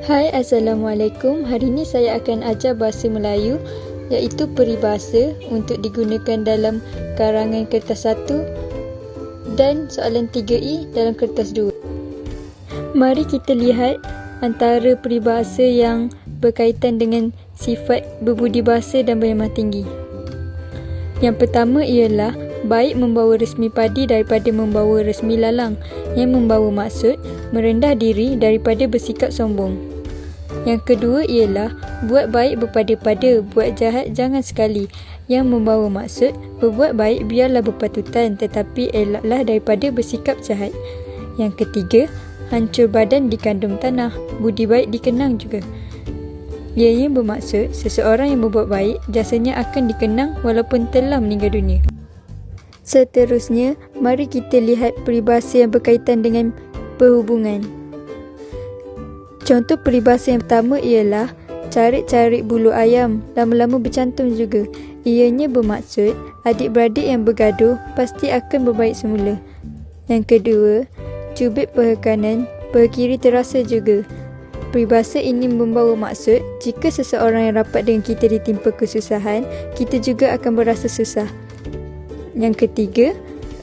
Hai, Assalamualaikum. Hari ini saya akan ajar bahasa Melayu iaitu peribahasa untuk digunakan dalam karangan kertas 1 dan soalan 3E dalam kertas 2. Mari kita lihat antara peribahasa yang berkaitan dengan sifat berbudi bahasa dan berhemah tinggi. Yang pertama ialah baik membawa resmi padi daripada membawa resmi lalang, yang membawa maksud merendah diri daripada bersikap sombong. Yang kedua ialah buat baik berpada-pada, buat jahat jangan sekali, yang membawa maksud berbuat baik biarlah berpatutan, tetapi elaklah daripada bersikap jahat. Yang ketiga, hancur badan dikandung tanah, budi baik dikenang juga. Ianya bermaksud seseorang yang berbuat baik jasanya akan dikenang walaupun telah meninggal dunia. Seterusnya, mari kita lihat peribahasa yang berkaitan dengan perhubungan. Contoh peribahasa yang pertama ialah carik-carik bulu ayam, lama-lama bercantum juga. Ianya bermaksud adik-beradik yang bergaduh pasti akan berbaik semula. Yang kedua, cubit peha kanan, peha kiri terasa juga. Peribahasa ini membawa maksud jika seseorang yang rapat dengan kita ditimpa kesusahan, kita juga akan berasa susah. Yang ketiga,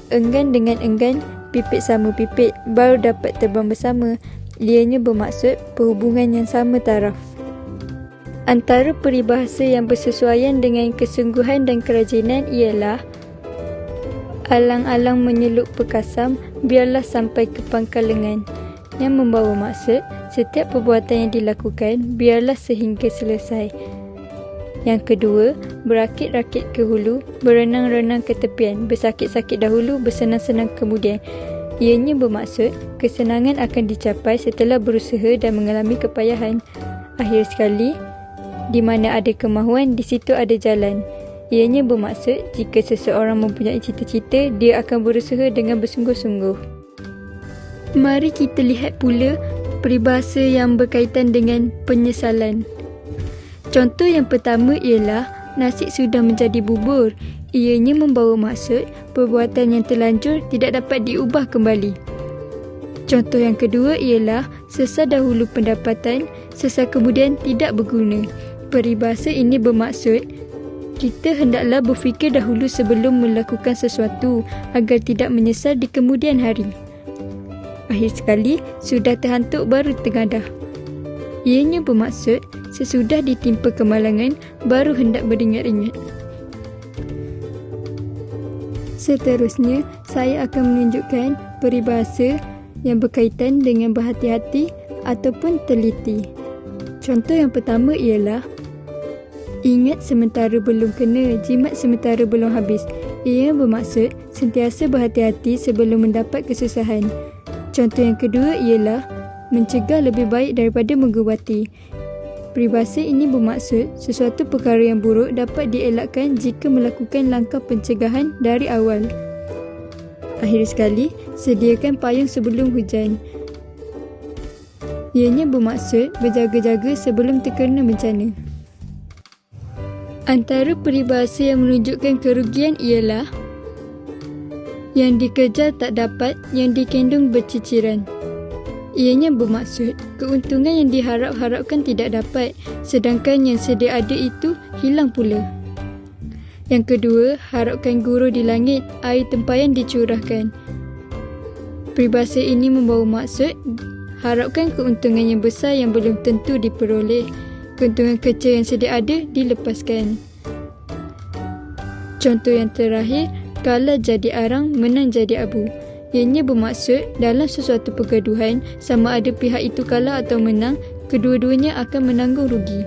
enggan dengan enggan, pipit sama pipit, baru dapat terbang bersama. Ianya bermaksud perhubungan yang sama taraf. Antara peribahasa yang bersesuaian dengan kesungguhan dan kerajinan ialah alang-alang menyeluk pekasam, biarlah sampai ke pangkal lengan, yang membawa maksud setiap perbuatan yang dilakukan, biarlah sehingga selesai. Yang kedua, berakit-rakit ke hulu, berenang-renang ke tepian, bersakit-sakit dahulu, bersenang-senang kemudian. Ianya bermaksud kesenangan akan dicapai setelah berusaha dan mengalami kepayahan. Akhir sekali, di mana ada kemahuan, di situ ada jalan. Ianya bermaksud jika seseorang mempunyai cita-cita, dia akan berusaha dengan bersungguh-sungguh. Mari kita lihat pula peribahasa yang berkaitan dengan penyesalan. Contoh yang pertama ialah nasi sudah menjadi bubur. Ianya membawa maksud perbuatan yang terlanjur tidak dapat diubah kembali. Contoh yang kedua ialah sesar dahulu pendapatan, sesar kemudian tidak berguna. Peribahasa ini bermaksud kita hendaklah berfikir dahulu sebelum melakukan sesuatu agar tidak menyesal di kemudian hari. Akhir sekali, sudah terhantuk baru tengadah. Ianya bermaksud sesudah ditimpa kemalangan, baru hendak beringat-ingat. Seterusnya, saya akan menunjukkan peribahasa yang berkaitan dengan berhati-hati ataupun teliti. Contoh yang pertama ialah ingat sementara belum kena, jimat sementara belum habis. Ia bermaksud sentiasa berhati-hati sebelum mendapat kesusahan. Contoh yang kedua ialah mencegah lebih baik daripada mengubati. Peribahasa ini bermaksud sesuatu perkara yang buruk dapat dielakkan jika melakukan langkah pencegahan dari awal. Akhir sekali, sediakan payung sebelum hujan. Ianya bermaksud berjaga-jaga sebelum terkena bencana. Antara peribahasa yang menunjukkan kerugian ialah yang dikejar tak dapat, yang dikendung berciciran. Ianya bermaksud keuntungan yang diharap-harapkan tidak dapat, sedangkan yang sedia ada itu hilang pula. Yang kedua, harapkan guru di langit, air tempayan dicurahkan. Peribahasa ini membawa maksud harapkan keuntungan yang besar yang belum tentu diperoleh, keuntungan kecil yang sedia ada dilepaskan. Contoh yang terakhir, kalah jadi arang, menang jadi abu. Ianya bermaksud dalam sesuatu pergaduhan, sama ada pihak itu kalah atau menang, kedua-duanya akan menanggung rugi.